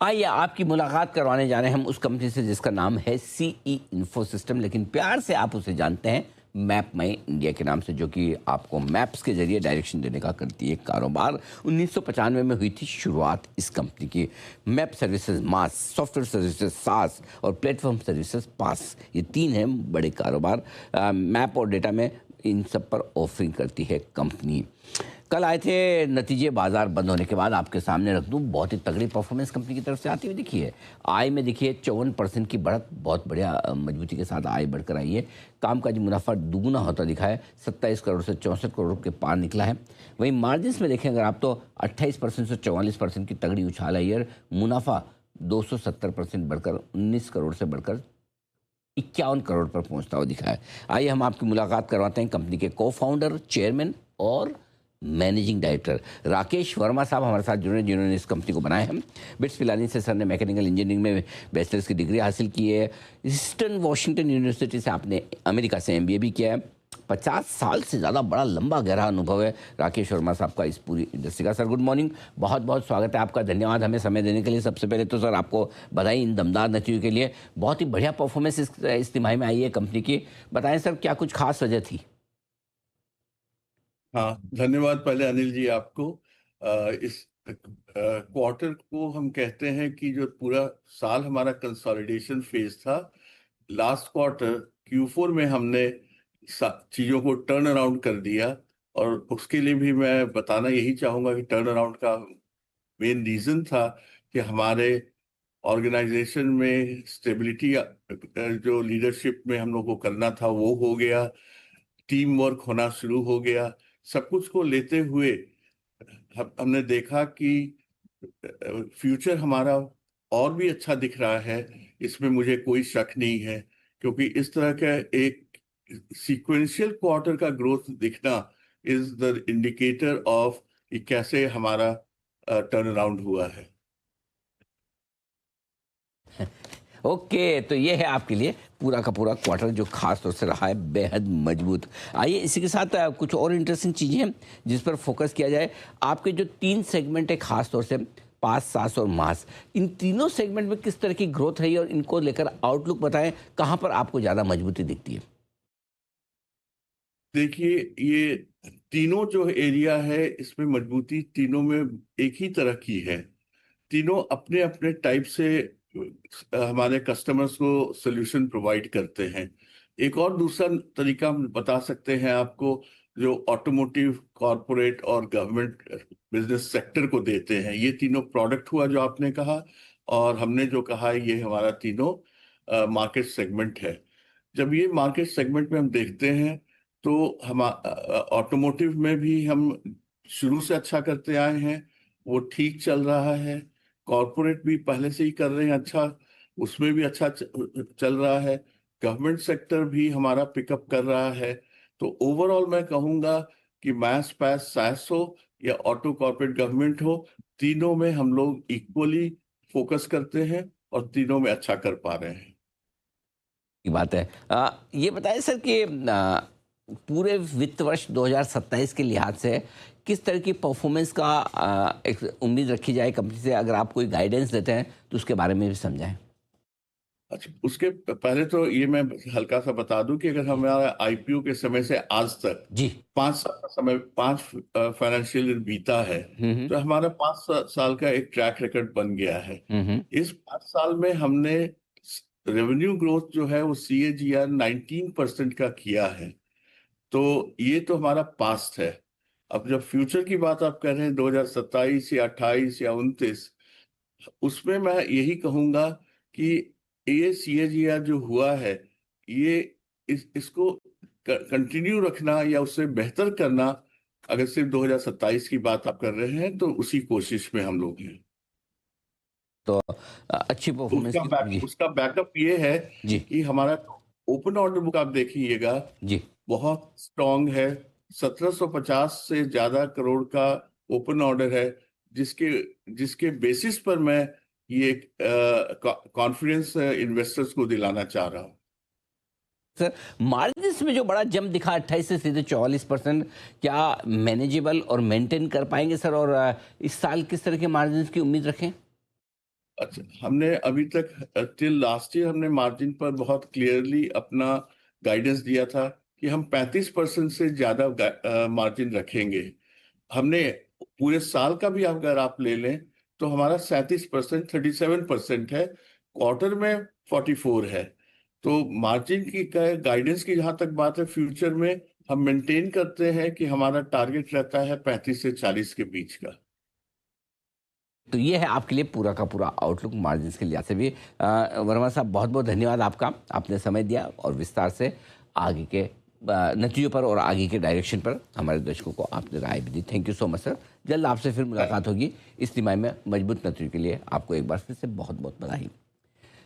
आइए आपकी मुलाकात करवाने जा रहे हैं हम उस कंपनी से जिसका नाम है सीई इंफो सिस्टम, लेकिन प्यार से आप उसे जानते हैं मैप माई इंडिया के नाम से, जो कि आपको मैप्स के जरिए डायरेक्शन देने का करती है कारोबार। 1995 में हुई थी शुरुआत इस कंपनी की। मैप सर्विसेज मास, सॉफ्टवेयर सर्विसेज सास और प्लेटफॉर्म सर्विसेज पास, ये तीन हैं बड़े कारोबार। मैप और डेटा में इन सब पर ऑफरिंग करती है कंपनी। कल आए थे नतीजे बाजार बंद होने के बाद, आपके सामने रख दूं, बहुत ही तगड़ी परफॉर्मेंस कंपनी की तरफ से आती हुई दिखी है। आय में देखिए 54% की बढ़त, बहुत बढ़िया मजबूती के साथ आय बढ़कर आई है। कामकाजी मुनाफा दुगुना होता दिखा है, 27 करोड़ से 64 करोड़ के पार निकला है। वहीं मार्जिन्स में देखें अगर आप, तो 28% से 44% की तगड़ी उछाल आई है। मुनाफा 270% बढ़कर 19 करोड़ से बढ़कर 51 करोड़ पर पहुंचता हुआ दिखा है। आइए हम आपकी मुलाकात करवाते हैं कंपनी के को फाउंडर, चेयरमैन और मैनेजिंग डायरेक्टर राकेश वर्मा साहब हमारे साथ जुड़े, जिन्होंने इस कंपनी को बनाया है। बिट्स पिलानी से सर ने मैकेनिकल इंजीनियरिंग में बैचलर्स की डिग्री हासिल की है। ईस्टर्न वॉशिंगटन यूनिवर्सिटी से आपने अमेरिका से एमबीए भी किया है। 50 साल से ज़्यादा बड़ा लंबा गहरा अनुभव है राकेश वर्मा साहब का इस पूरी इंडस्ट्री का। सर गुड मॉर्निंग, बहुत बहुत स्वागत है आपका, धन्यवाद हमें समय देने के लिए। सबसे पहले तो सर आपको बधाई इन दमदार नतीजों के लिए। बहुत ही बढ़िया परफॉर्मेंस इस तिमाही में आई है कंपनी की। बताएं सर, क्या कुछ खास वजह थी? हाँ, धन्यवाद पहले अनिल जी आपको। इस क्वार्टर को हम कहते हैं कि जो पूरा साल हमारा कंसोलिडेशन फेज था, लास्ट क्वार्टर Q4 में हमने चीजों को टर्न अराउंड कर दिया। और उसके लिए भी मैं बताना यही चाहूंगा कि टर्न अराउंड का मेन रीजन था कि हमारे ऑर्गेनाइजेशन में स्टेबिलिटी, जो लीडरशिप में हम लोग को करना था वो हो गया, टीम वर्क होना शुरू हो गया। सब कुछ को लेते हुए हमने देखा कि फ्यूचर हमारा और भी अच्छा दिख रहा है। इसमें मुझे कोई शक नहीं है, क्योंकि इस तरह का एक सीक्वेंशियल क्वार्टर का ग्रोथ दिखना इज द इंडिकेटर ऑफ कि कैसे हमारा टर्न अराउंड हुआ है। ओके, तो ये है आपके लिए पूरा का पूरा क्वार्टर जो खास तौर से रहा है बेहद मजबूत। आइए इसी के साथ कुछ और इंटरेस्टिंग चीज़ें हैं जिस पर फोकस किया जाए। आपके जो तीन सेगमेंट है खास तौर से पास, सास और मास, इन तीनों सेगमेंट में किस तरह की ग्रोथ रही है और इनको लेकर आउटलुक बताएं, कहाँ पर आपको ज़्यादा मजबूती दिखती है? देखिए, ये तीनों जो एरिया है इसमें मजबूती तीनों में एक ही तरह की है। तीनों अपने अपने टाइप से हमारे कस्टमर्स को सोल्यूशन प्रोवाइड करते हैं। एक और दूसरा तरीका हम बता सकते हैं आपको, जो ऑटोमोटिव, कॉरपोरेट और गवर्नमेंट बिजनेस सेक्टर को देते हैं। ये तीनों प्रोडक्ट हुआ जो आपने कहा, और हमने जो कहा ये हमारा तीनों मार्केट सेगमेंट है। जब ये मार्केट सेगमेंट में हम देखते हैं तो हम ऑटोमोटिव में भी हम शुरू से अच्छा करते आए हैं, वो ठीक चल रहा है। कॉरपोरेट भी पहले से ही कर रहे हैं अच्छा, उसमें भी अच्छा चल रहा है। गवर्नमेंट सेक्टर भी हमारा पिकअप कर रहा है। तो ओवरऑल मैं कहूंगा कि मैस पैस सैस हो या ऑटो कॉर्पोरेट गवर्नमेंट हो, तीनों में हम लोग इक्वली फोकस करते हैं और तीनों में अच्छा कर पा रहे हैं। की बात है। ये बताएं सर कि पूरे वित्त वर्ष 2027 के लिहाज से किस तरह की परफॉर्मेंस का एक उम्मीद रखी जाए कंपनी से? अगर आप कोई गाइडेंस देते हैं तो उसके बारे में भी समझाएं। अच्छा, उसके पहले तो ये मैं हल्का सा बता दूं कि अगर हमारा आईपीओ के समय से आज तक जी। 5 साल का समय, 5 फाइनेंशियल ईयर बीता है, हम्म। तो हमारा 5 साल का एक ट्रैक रिकॉर्ड बन गया है। हम्म। इस 5 साल में हमने रेवेन्यू ग्रोथ जो है वो CAGR 19% का किया है। तो ये तो हमारा पास्ट है। अब जब फ्यूचर की बात आप कर रहे हैं 2027 या 28 या 29, उसमें मैं यही कहूंगा कि ये CAGR जो हुआ है, ये इसको कंटिन्यू रखना या उससे बेहतर करना, अगर सिर्फ 2027 की बात आप कर रहे हैं तो उसी कोशिश में हम लोग हैं। तो अच्छी परफॉर्मेंस की। जी। उसका बैकअप ये है जी। कि हमारा ओपन ऑर्डर बुक आप देखिएगा, जी। बहुत स्ट्रांग है। 1750 से ज्यादा करोड़ का ओपन ऑर्डर है, जिसके जिसके बेसिस पर मैं ये कॉन्फिडेंस इन्वेस्टर्स को दिलाना चाह रहा हूँ। सर, मार्जिन्स में जो बड़ा जंप दिखा 28 से सीधे 44%, क्या मैनेजेबल और मेंटेन कर पाएंगे सर? और इस साल किस तरह के मार्जिन्स की उम्मीद रखें? अच्छा, हमने अभी तक टिल लास्ट ईयर हमने मार्जिन पर बहुत क्लियरली अपना गाइडेंस दिया था कि हम 35% से ज्यादा मार्जिन रखेंगे। हमने पूरे साल का भी अगर आप ले लें तो हमारा 37%, 37% है, क्वार्टर में 44 है। तो मार्जिन की गाइडेंस की जहां तक बात है, फ्यूचर में हम मेंटेन करते हैं कि हमारा टारगेट रहता है 35 से 40 के बीच का। तो ये है आपके लिए पूरा का पूरा आउटलुक मार्जिन के लिहाज से भी। वर्मा साहब, बहुत बहुत धन्यवाद आपका, आपने समय दिया और विस्तार से आगे के नतीजों पर और आगे के डायरेक्शन पर हमारे दर्शकों को आपने राय भी दी। Thank you so much sir. जल्द आपसे फिर मुलाकात होगी इस तिमाही में मजबूत नतीजों के लिए। आपको एक बार फिर से बहुत बहुत बधाई।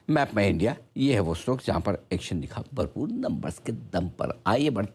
मैप माई इंडिया, ये है वो स्टॉक जहाँ पर एक्शन दिखा भरपूर नंबर्स के दम पर। आइए बढ़ते